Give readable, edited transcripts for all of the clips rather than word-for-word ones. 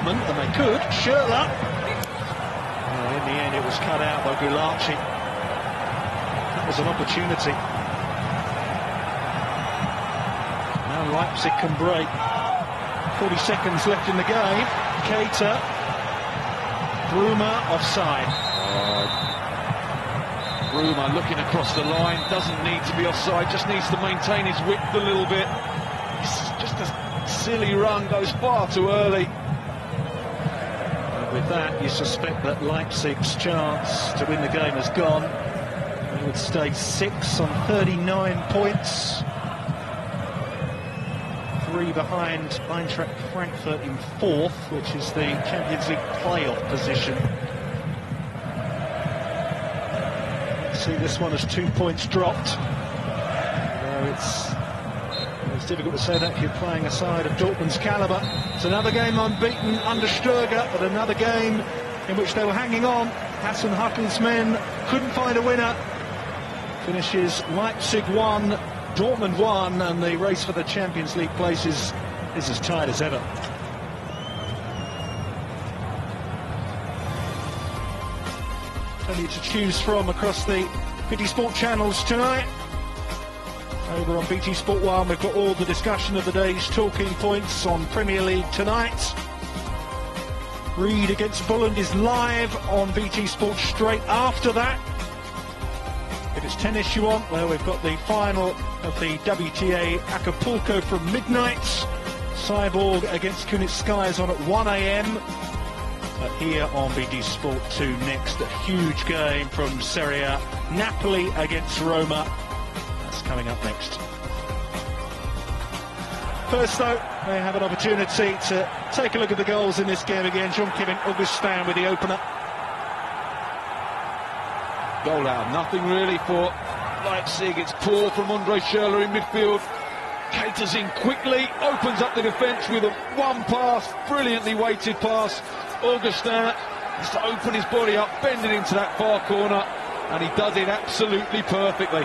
Dortmund, and they could. Schürrle. In the end, it was cut out by Gulacsi. That was an opportunity. Now Leipzig can break. 40 seconds left in the game. Keita. Roma offside. Roma looking across the line, doesn't need to be offside, just needs to maintain his width a little bit. It's just a silly run, goes far too early. And with that, you suspect that Leipzig's chance to win the game has gone. They would stay 6 on 39 points. 3 behind Eintracht Frankfurt in 4th, which is the Champions League playoff position. See, this one has 2 points dropped. Although it's difficult to say that if you're playing a side of Dortmund's calibre. It's another game unbeaten under Stöger, but another game in which they were hanging on. Hassan Hüttl's men couldn't find a winner. Finishes Leipzig 1, Dortmund 1, and the race for the Champions League places is as tight as ever. Plenty to choose from across the BT Sport channels tonight. Over on BT Sport 1, we've got all the discussion of the day's talking points on Premier League tonight. Reed against Bulland is live on BT Sport straight after that. If it's tennis you want, well, we've got the final of the WTA Acapulco from midnight. Cyborg against Kunitskaya on at 1 AM. But here on BT Sport 2 next, a huge game from Serie A. Napoli against Roma. That's coming up next. First though, they have an opportunity to take a look at the goals in this game again. Jean-Kevin Augustin with the opener. Goal out of nothing really for Leipzig. It's poor from Andre Schürrle in midfield. Caters in quickly, opens up the defence with a one pass, brilliantly weighted pass. Augustin has to open his body up, bend it into that far corner, and he does it absolutely perfectly.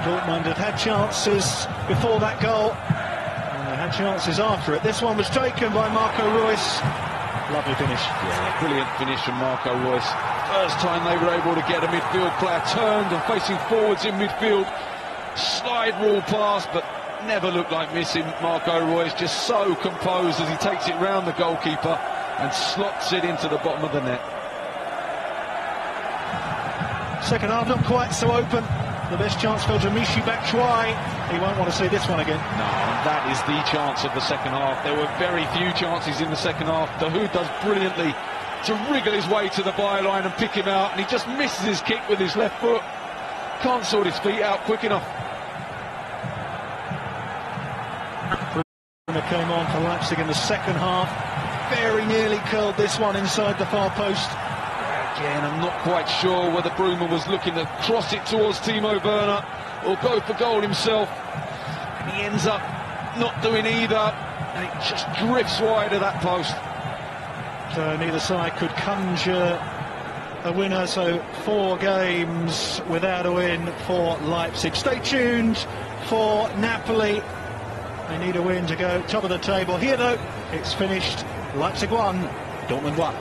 Dortmund had chances before that goal, and they had chances after it. This one was taken by Marco Reus. Lovely finish. Yeah, brilliant finish from Marco Reus. First time they were able to get a midfield player turned and facing forwards in midfield. Slide rule pass, but never looked like missing. Marco Reus just so composed as he takes it round the goalkeeper and slots it into the bottom of the net. Second half not quite so open. The best chance fell to Michy Batshuayi. He won't want to see this one again. No, and that is the chance of the second half. There were very few chances in the second half. Dahoud does brilliantly to wriggle his way to the byline and pick him out, and he just misses his kick with his left foot. Can't sort his feet out quick enough. Came on for Leipzig in the second half. Very nearly curled this one inside the far post. Again, I'm not quite sure whether Bruma was looking to cross it towards Timo Werner or go for goal himself. And he ends up not doing either, and it just drifts wide of that post. So neither side could conjure a winner, so 4 games without a win for Leipzig. Stay tuned for Napoli. They need a win to go top of the table. Here though, it's finished. Leipzig 1, Dortmund 1.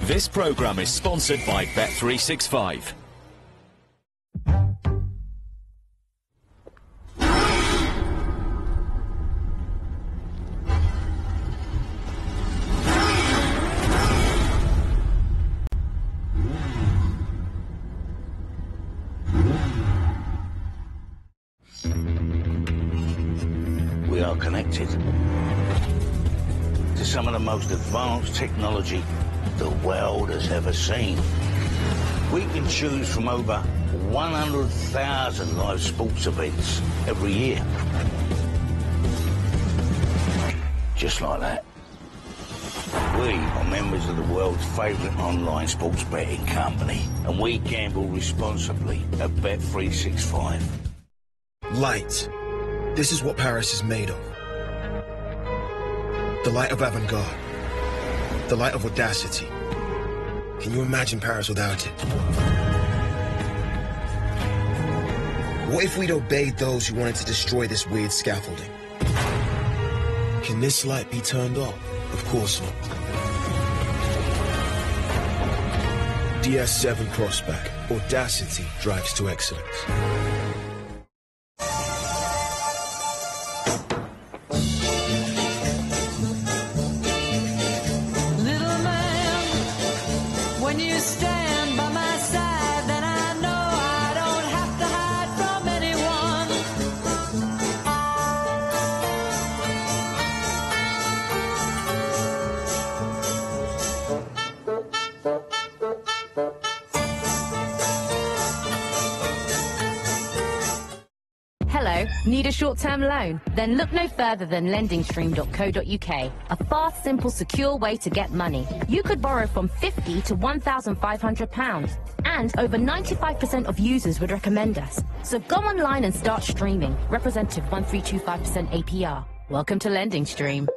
This programme is sponsored by Bet365. We are connected to some of the most advanced technology the world has ever seen. We can choose from over 100,000 live sports events every year. Just like that. We are members of the world's favourite online sports betting company, and we gamble responsibly at Bet365. Light. This is what Paris is made of. The light of avant-garde. The light of audacity. Can you imagine Paris without it? What if we'd obeyed those who wanted to destroy this weird scaffolding? Can this light be turned off? Of course not. DS7 Crossback. Audacity drives to excellence. Little man, when you stand by my side, then I know I don't have to hide from anyone. Hello, need a short-term loan? Then look no further than lendingstream.co.uk. A fast, simple, secure way to get money. You could borrow from £50 to £1,500. And over 95% of users would recommend us. So go online and start streaming. Representative 1325% APR. Welcome to LendingStream.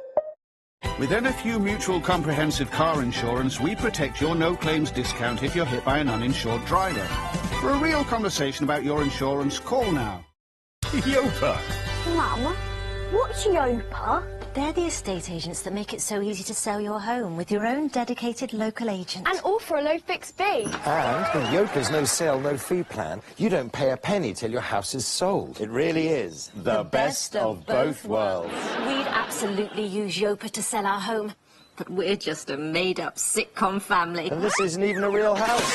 With NFU Mutual Comprehensive Car Insurance, we protect your no-claims discount if you're hit by an uninsured driver. For a real conversation about your insurance, call now. Yopa. Mum, what's Yopa? They're the estate agents that make it so easy to sell your home with your own dedicated local agent. And all for a low fixed fee. And with Yopa's no sale, no fee plan, you don't pay a penny till your house is sold. It really is the best of both worlds. We'd absolutely use Yopa to sell our home, but we're just a made-up sitcom family. And this isn't even a real house.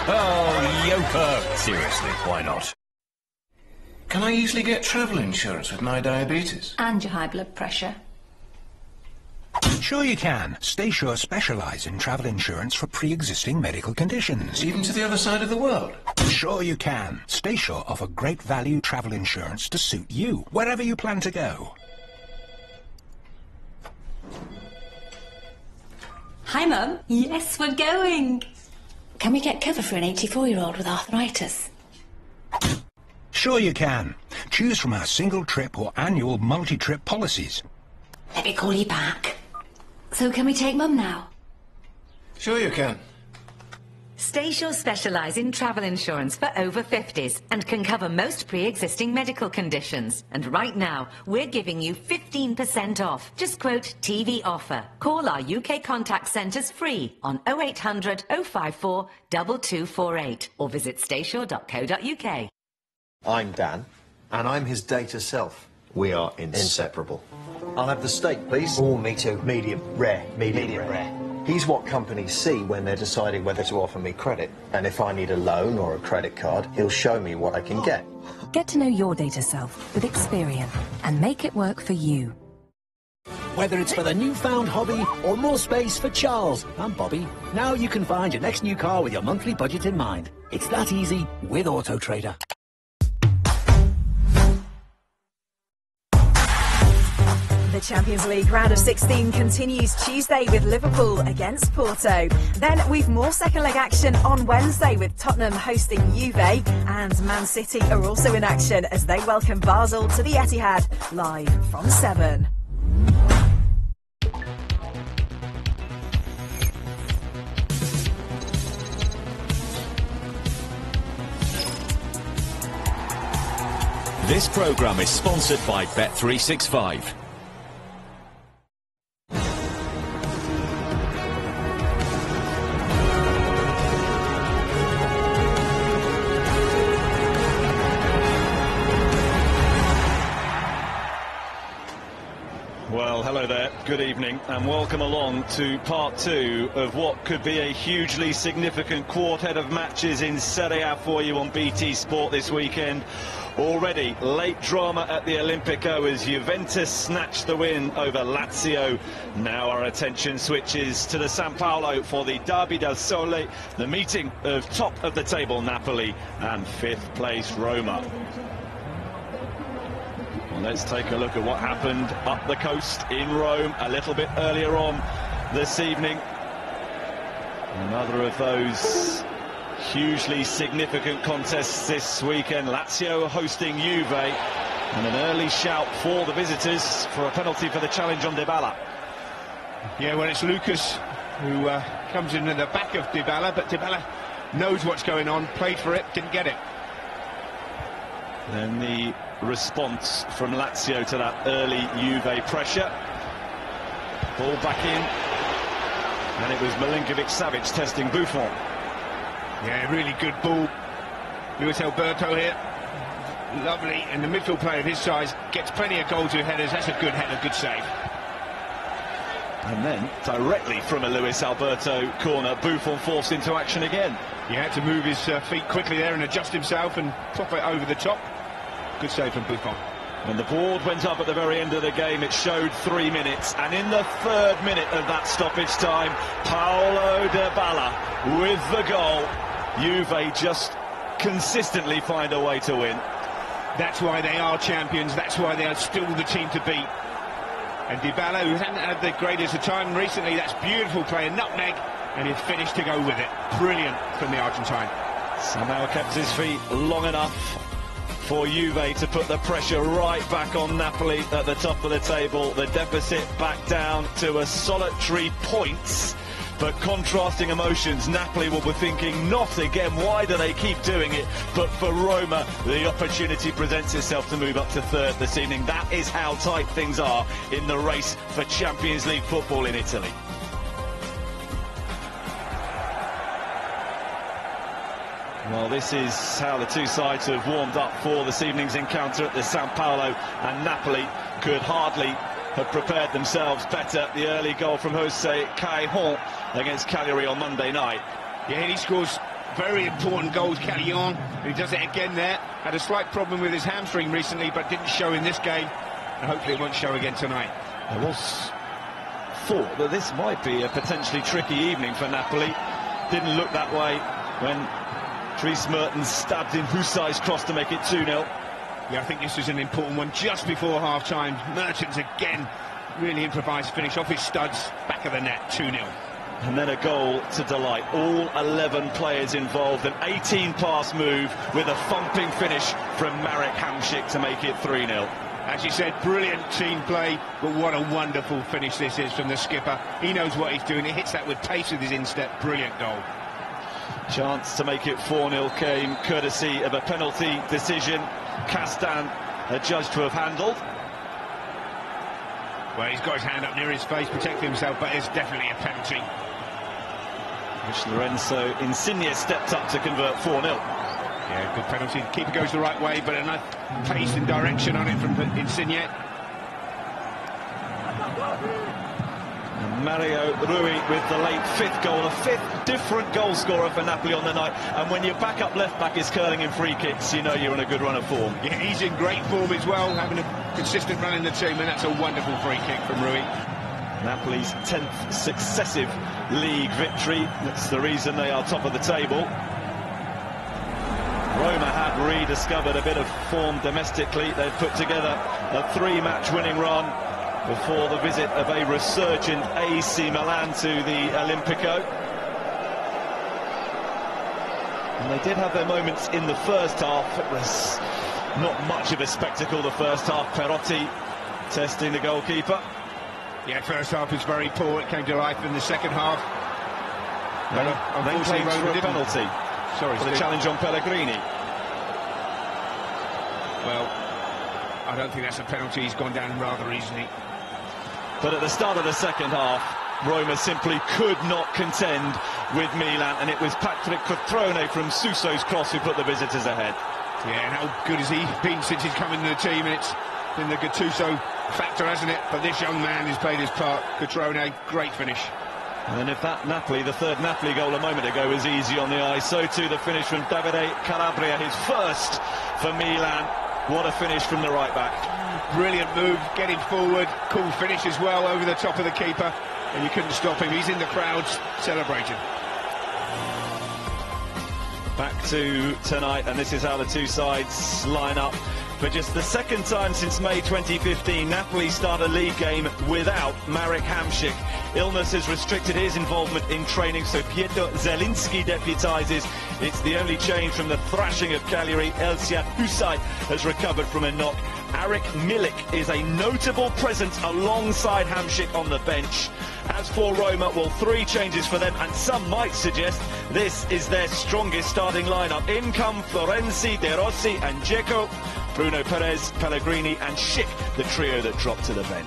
Oh, Yopa. Seriously, why not? Can I easily get travel insurance with my diabetes? And your high blood pressure? Sure you can. StaySure specialise in travel insurance for pre-existing medical conditions. Even to the other side of the world? Sure you can. StaySure offer great value travel insurance to suit you, wherever you plan to go. Hi, Mum. Yes, we're going. Can we get cover for an 84-year-old with arthritis? Sure you can. Choose from our single-trip or annual multi-trip policies. Let me call you back. So can we take Mum now? Sure you can. StaySure specialise in travel insurance for over 50s and can cover most pre-existing medical conditions. And right now, we're giving you 15% off. Just quote TV offer. Call our UK contact centres free on 0800 054 2248 or visit staysure.co.uk. I'm Dan, and I'm his data self. We are inseparable. I'll have the steak, please. Oh, me too. Medium rare. Medium rare. He's what companies see when they're deciding whether to offer me credit. And if I need a loan or a credit card, he'll show me what I can get. Get to know your data self with Experian and make it work for you. Whether it's for the newfound hobby or more space for Charles and Bobby, now you can find your next new car with your monthly budget in mind. It's that easy with Auto Trader. The Champions League round of 16 continues Tuesday with Liverpool against Porto. Then we've more second leg action on Wednesday with Tottenham hosting Juve, and Man City are also in action as they welcome Basel to the Etihad, live from 7. This programme is sponsored by Bet365. Well, hello there. Good evening and welcome along to part 2 of what could be a hugely significant quartet of matches in Serie A for you on BT Sport this weekend. Already late drama at the Olimpico as Juventus snatched the win over Lazio. Now our attention switches to the San Paolo for the Derby del Sole, the meeting of top of the table Napoli and 5th place Roma. Let's take a look at what happened up the coast in Rome a little bit earlier on this evening. Another of those hugely significant contests this weekend. Lazio hosting Juve, and an early shout for the visitors for a penalty for the challenge on Dybala. Yeah, well, it's Lucas who comes in at the back of Dybala, but Dybala knows what's going on, played for it, didn't get it. Then the response from Lazio to that early Juve pressure. Ball back in, and it was Milinkovic-Savic testing Buffon. Yeah, really good ball. Luis Alberto here, lovely, and the midfield player of his size gets plenty of goals with headers. That's a good header, good save. And then directly from a Luis Alberto corner, Buffon forced into action again. He had to move his feet quickly there and adjust himself and pop it over the top. Good save from Buffon. When the board went up at the very end of the game, it showed 3 minutes, and in the 3rd minute of that stoppage time, Paulo Dybala with the goal. Juve just consistently find a way to win. That's why they are champions, that's why they are still the team to beat. And Dybala, who hasn't had the greatest of time recently, that's beautiful play, a nutmeg, and he's finished to go with it. Brilliant from the Argentine. Somehow kept his feet long enough for Juve to put the pressure right back on Napoli at the top of the table. The deficit back down to a solitary points, but contrasting emotions. Napoli will be thinking, not again, why do they keep doing it? But for Roma, the opportunity presents itself to move up to 3rd this evening. That is how tight things are in the race for Champions League football in Italy. Well, this is how the two sides have warmed up for this evening's encounter at the San Paolo, and Napoli could hardly have prepared themselves better. The early goal from Jose Callejon against Cagliari on Monday night. Yeah, and he scores very important goals, Callejon. He does it again there. Had a slight problem with his hamstring recently, but didn't show in this game, and hopefully it won't show again tonight. There was thought that this might be a potentially tricky evening for Napoli. Didn't look that way when Dries Mertens stabbed in Husay's cross to make it 2-0. Yeah, I think this was an important one just before half-time. Mertens again, really improvised finish off his studs, back of the net, 2-0. And then a goal to delight. All 11 players involved, an 18-pass move with a thumping finish from Marek Hamšík to make it 3-0. As you said, brilliant team play, but what a wonderful finish this is from the skipper. He knows what he's doing, he hits that with pace with his instep, brilliant goal. Chance to make it 4-0 came courtesy of a penalty decision Castan adjudged to have handled. Well, he's got his hand up near his face, protecting himself, but it's definitely a penalty. Which Lorenzo Insigne stepped up to convert 4-0. Yeah, good penalty. The keeper goes the right way, but enough pace and direction on it from Insigne. Mario Rui with the late 5th goal, a 5th different goal scorer for Napoli on the night. And when your backup left-back is curling in free kicks, you know you're in a good run of form. Yeah, he's in great form as well, having a consistent run in the team, and that's a wonderful free kick from Rui. Napoli's 10th successive league victory. That's the reason they are top of the table. Roma had rediscovered a bit of form domestically. They've put together a 3-match winning run before the visit of a resurgent AC Milan to the Olimpico. And they did have their moments in the first half. It was not much of a spectacle, the first half. Perotti testing the goalkeeper. Yeah, first half was very poor. It came to life in the second half. Then came for a penalty. Sorry, for the challenge on Pellegrini. Well, I don't think that's a penalty. He's gone down rather easily. But at the start of the second half, Roma simply could not contend with Milan, and it was Patrick Cotrone from Suso's cross who put the visitors ahead. Yeah, and how good has he been since he's come into the team? And it's been the Gattuso factor, hasn't it? But this young man has played his part. Cutrone, great finish. And if that Napoli, the third Napoli goal a moment ago, was easy on the eye, so too the finish from Davide Calabria, his first for Milan. What a finish from the right back. Brilliant move, getting forward, cool finish as well over the top of the keeper, and you couldn't stop him. He's in the crowds celebrating. Back to tonight, and this is how the two sides line up. For just the second time since May 2015, Napoli start a league game without Marek Hamšík. Illness has restricted his involvement in training, so Pietro Zelinski deputises. It's the only change from the thrashing of Cagliari. Elsiad Husaj has recovered from a knock. Arik Milik is a notable presence alongside Hamšík on the bench. As for Roma, well, 3 changes for them, and some might suggest this is their strongest starting lineup. In come Florenzi, De Rossi and Dzeko, Bruno Perez, Pellegrini and Schick, the trio that dropped to the bench.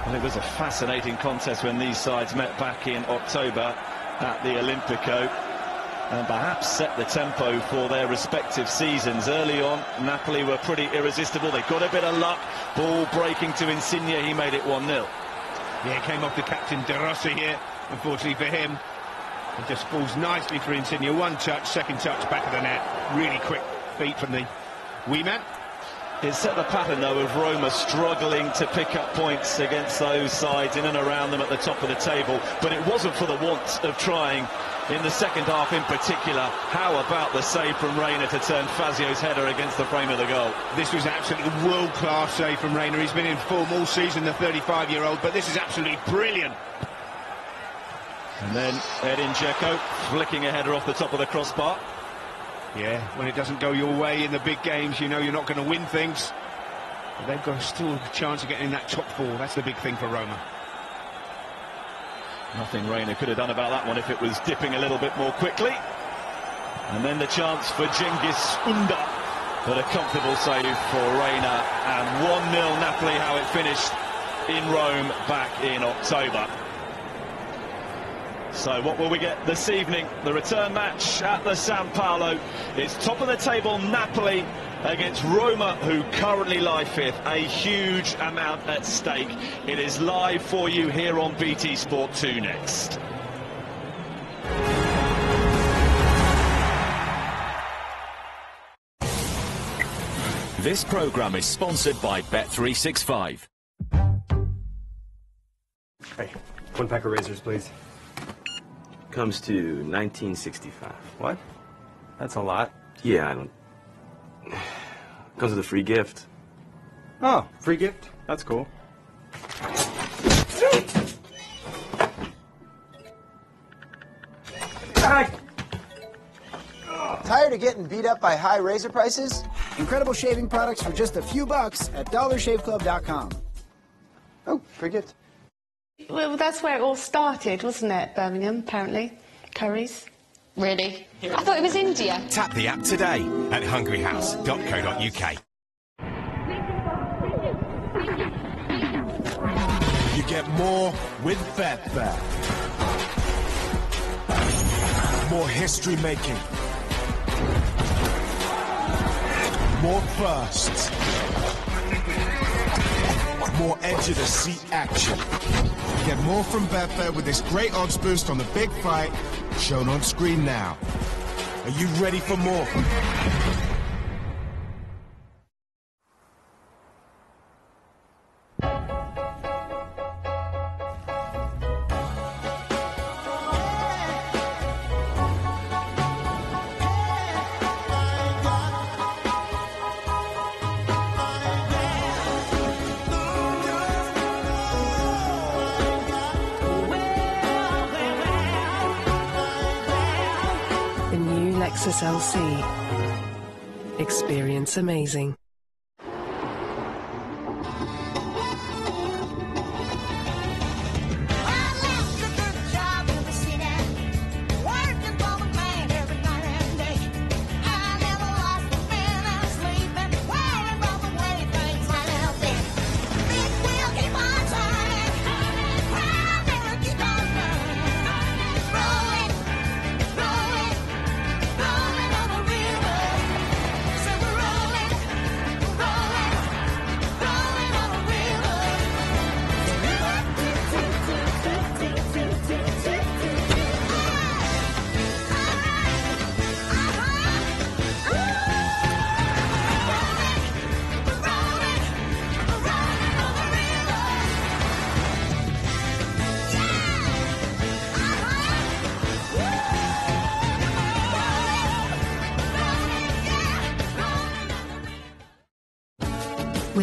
Well, it was a fascinating contest when these sides met back in October at the Olimpico, and perhaps set the tempo for their respective seasons. Early on, Napoli were pretty irresistible. They got a bit of luck. Ball breaking to Insigne, he made it 1-0. Yeah, came off the captain De Rossi here, unfortunately for him. It just falls nicely for Insigne. One touch, second touch, back of the net. Really quick feet from the wee man. It set the pattern, though, of Roma struggling to pick up points against those sides in and around them at the top of the table. But it wasn't for the want of trying in the second half in particular. How about the save from Reina to turn Fazio's header against the frame of the goal? This was absolutely world-class save from Reina. He's been in form all season, the 35-year-old, but this is absolutely brilliant. And then Edin Dzeko flicking a header off the top of the crossbar. Yeah, when it doesn't go your way in the big games, you know you're not going to win things. But they've got still a chance of getting in that top 4. That's the big thing for Roma. Nothing Reina could have done about that one if it was dipping a little bit more quickly. And then the chance for Cengiz Ünder, but a comfortable save for Reina. And 1-0 Napoli, how it finished in Rome back in October. So what will we get this evening? The return match at the San Paolo. It's top of the table Napoli against Roma, who currently lie 5th. A huge amount at stake. It is live for you here on BT Sport 2 next. This programme is sponsored by Bet365. Hey, 1 pack of razors, please. Comes to 1965. What? That's a lot. Yeah, I don't... Comes with a free gift. Oh, free gift? That's cool. Tired of getting beat up by high razor prices? Incredible shaving products for just a few bucks at DollarShaveClub.com. Oh, free gift. Well, that's where it all started, wasn't it, Birmingham, apparently? Curries. Really? I thought it was India. Tap the app today at hungryhouse.co.uk. You get more with Betfair. More history making. More firsts. More edge of the seat action. Get more from Betfair with this great odds boost on the big fight shown on screen now. Are you ready for more? Lexus LC. Experience amazing.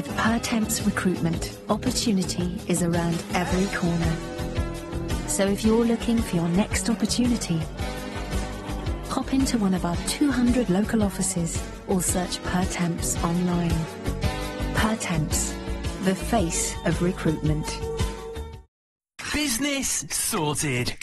With Pertemps Recruitment, opportunity is around every corner. So if you're looking for your next opportunity, hop into one of our 200 local offices or search Pertemps online. Pertemps, the face of recruitment. Business sorted.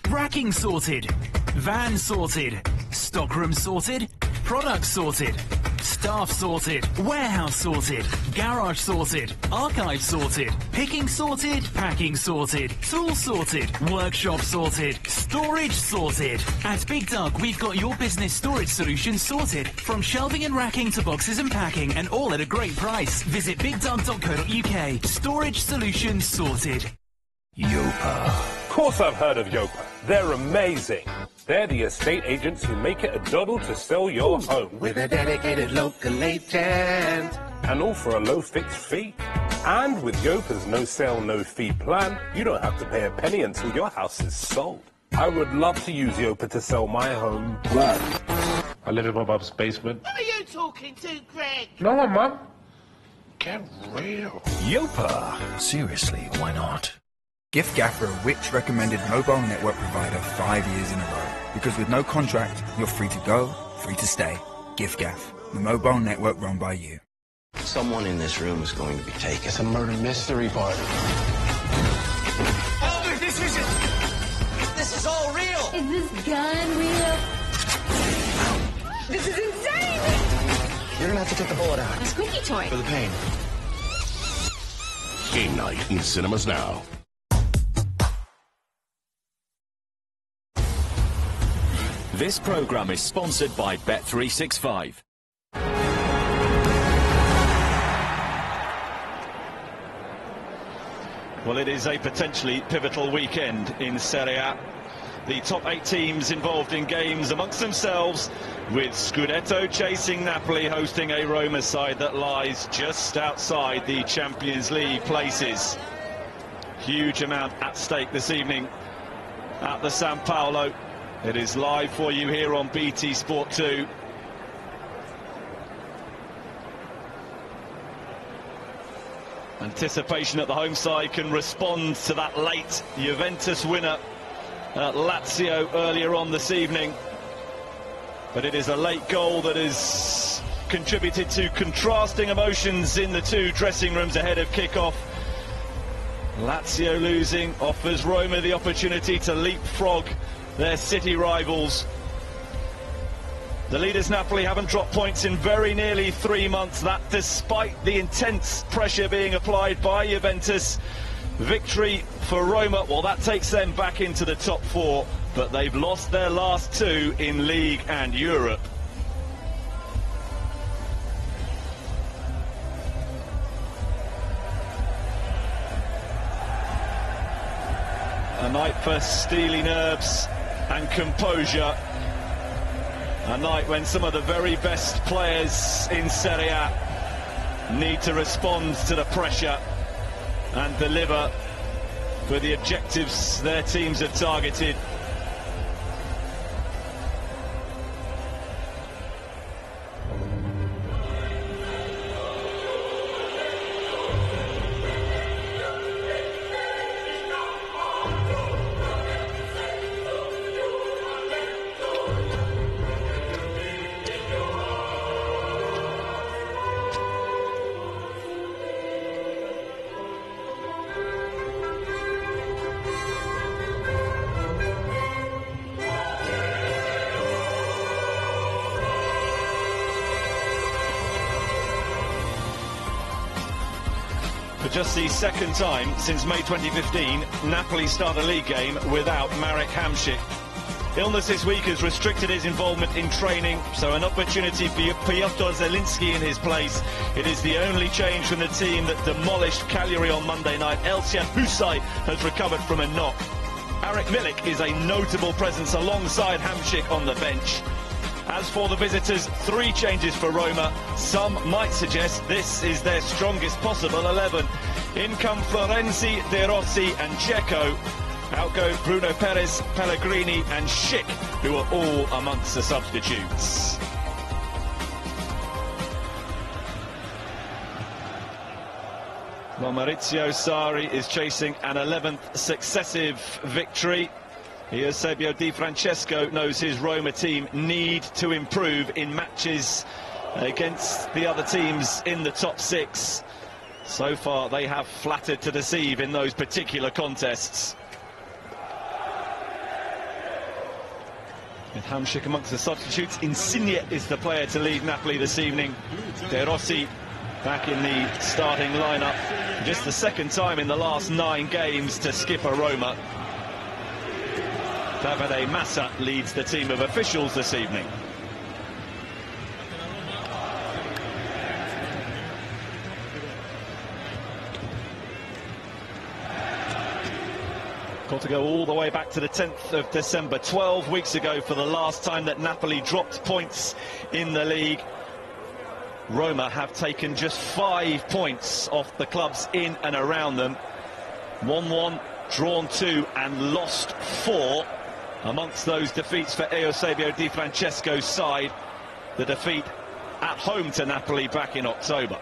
Racking sorted. Van sorted. Stockroom sorted. Product sorted. Staff sorted. Warehouse sorted. Garage sorted. Archive sorted. Picking sorted. Packing sorted. Tool sorted. Workshop sorted. Storage sorted. At Big Doug, we've got your business storage solutions sorted. From shelving and racking to boxes and packing, and all at a great price. Visit bigdoug.co.uk. Storage solutions sorted. Yopa. Of course I've heard of Yopa. They're amazing. They're the estate agents who make it a doddle to sell your home. With a dedicated local agent. And all for a low fixed fee. And with Yopa's no sale, no fee plan, you don't have to pay a penny until your house is sold. I would love to use Yopa to sell my home, but I live in my mum's basement. Who are you talking to, Greg? No one, Mum. Get real. Yopa. Seriously, why not? giffgaff are a rich recommended mobile network provider 5 years in a row. Because with no contract, you're free to go, free to stay. giffgaff, the mobile network run by you. Someone in this room is going to be taken. It's a murder mystery party. Oh, this is all real! Is this gun real? This is insane! You're gonna have to take the bullet out. A squeaky toy. For the pain. Game night in cinemas now. This programme is sponsored by Bet365. Well, it is a potentially pivotal weekend in Serie A. The top 8 teams involved in games amongst themselves, with Scudetto chasing Napoli, hosting a Roma side that lies just outside the Champions League places. Huge amount at stake this evening at the San Paolo. It is live for you here on BT Sport 2. Anticipation at the home side can respond to that late Juventus winner at Lazio earlier on this evening. But it is a late goal that has contributed to contrasting emotions in the two dressing rooms ahead of kick-off. Lazio losing offers Roma the opportunity to leapfrog their city rivals. The leaders Napoli haven't dropped points in very nearly 3 months, that despite the intense pressure being applied by Juventus. Victory for Roma, well, that takes them back into the top 4, but they've lost their last 2 in League and Europe. A night for steely nerves and composure. A night when some of the very best players in Serie A need to respond to the pressure and deliver for the objectives their teams have targeted. For just the second time since May 2015, Napoli start a league game without Marek Hamšík. Illness this week has restricted his involvement in training, so an opportunity for Piotr Zielinski in his place. It is the only change from the team that demolished Cagliari on Monday night. Elcian Husay has recovered from a knock. Arek Milik is a notable presence alongside Hamšík on the bench. As for the visitors, 3 changes for Roma. Some might suggest this is their strongest possible 11. In come Florenzi, De Rossi and Dzeko. Out go Bruno Perez, Pellegrini and Schick, who are all amongst the substitutes. Well, Maurizio Sarri is chasing an 11th successive victory. Eusebio Di Francesco knows his Roma team need to improve in matches against the other teams in the top 6. So far, they have flattered to deceive in those particular contests. With Hamšík amongst the substitutes, Insigne is the player to lead Napoli this evening. De Rossi back in the starting lineup. Just the second time in the last 9 games to skip a Roma. Davide Massa leads the team of officials this evening. Got to go all the way back to the 10th of December, 12 weeks ago, for the last time that Napoli dropped points in the league. Roma have taken just 5 points off the clubs in and around them. 1-1, drawn 2 and lost 4. Amongst those defeats for Eusebio Di Francesco's side, the defeat at home to Napoli back in October.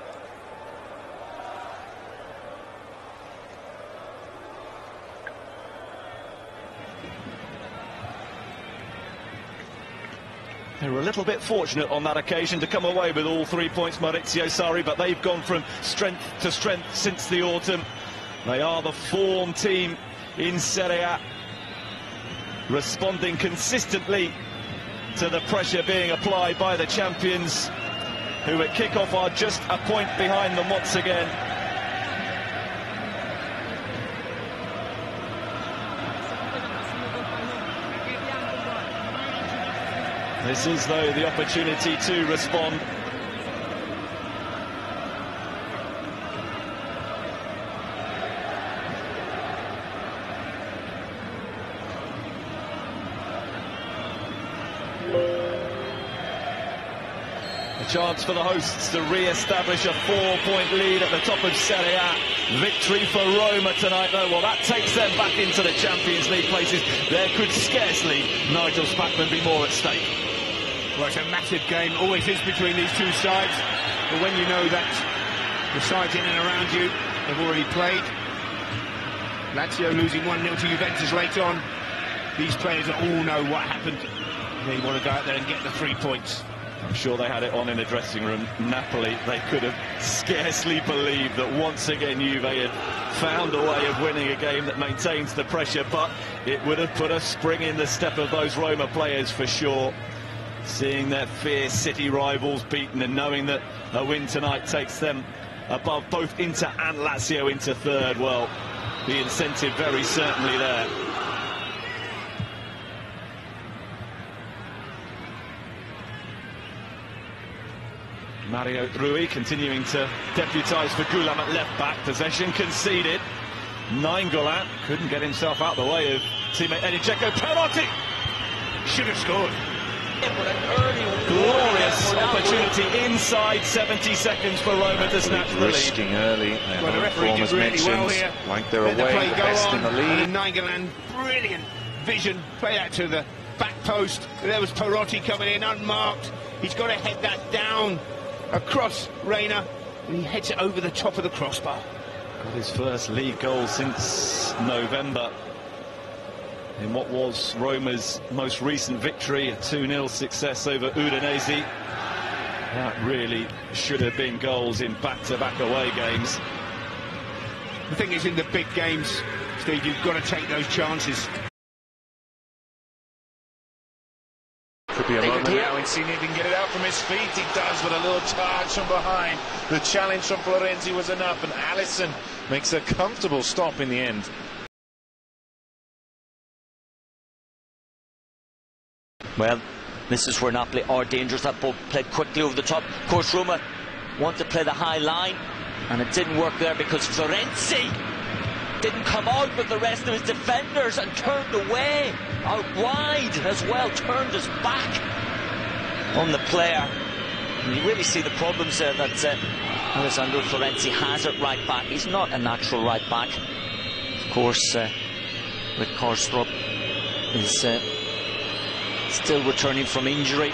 They were a little bit fortunate on that occasion to come away with all 3 points, Maurizio Sarri, but they've gone from strength to strength since the autumn. They are the form team in Serie A, responding consistently to the pressure being applied by the champions, who at kick-off are just a point behind them once again. This is, though, the opportunity to respond. A chance for the hosts to re-establish a 4-point lead at the top of Serie A. Victory for Roma tonight, though. Well, that takes them back into the Champions League places. There could scarcely, Nigel Spackman, be more at stake. Well, it's a massive game, always is, between these two sides. But when you know that the sides in and around you have already played, Lazio losing 1-0 to Juventus late on, these players all know what happened. They want to go out there and get the 3 points. I'm sure they had it on in the dressing room. Napoli, they could have scarcely believed that once again Juve had found a way of winning a game that maintains the pressure, but it would have put a spring in the step of those Roma players for sure. Seeing their fierce city rivals beaten and knowing that a win tonight takes them above both Inter and Lazio into third, well, the incentive very certainly there. Mario Rui continuing to deputise for Gulam at left-back. Possession conceded. Nainggolan couldn't get himself out the way of teammate Edin Dzeko. Perotti should have scored. Glorious opportunity inside 70 seconds for Roma to snatch the lead. Risking early. Well, the referee did really well here. Like they're away, the best in the league. Nainggolan, brilliant vision, play that to the back post. There was Perotti coming in unmarked. He's got to head that down across Reina, and he heads it over the top of the crossbar. Got his first league goal since November in what was Roma's most recent victory, a 2-0 success over Udinese. That really should have been goals in back-to-back away games. The thing is, in the big games, Steve, you've got to take those chances. Could be a moment now. Insigne can get it out from his feet. He does, with a little charge from behind. The challenge from Florenzi was enough, and Alisson makes a comfortable stop in the end. Well, this is where Napoli are dangerous. That ball played quickly over the top. Of course, Roma want to play the high line, and it didn't work there because Florenzi didn't come out with the rest of his defenders and turned away, out wide as well, turned his back on the player. And you really see the problems there that Alessandro Florenzi has at right back. He's not a natural right back. Of course, Rick Karstorp is still returning from injury.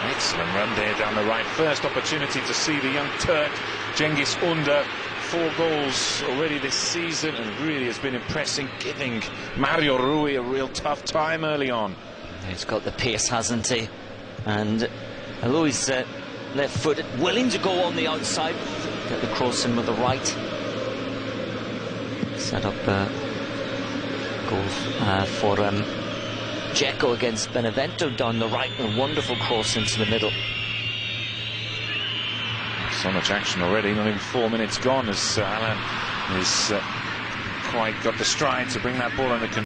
Excellent run there down the right. First opportunity to see the young Turk, Cengiz Under, 4 goals already this season and really has been impressing, giving Mario Rui a real tough time early on. He's got the pace, hasn't he? And although he's left-footed, willing to go on the outside, get the cross in with the right. Set up goal for Dzeko against Benevento down the right, and a wonderful cross into the middle. So much action already, not even 4 minutes gone as Alan has quite got the stride to bring that ball under control.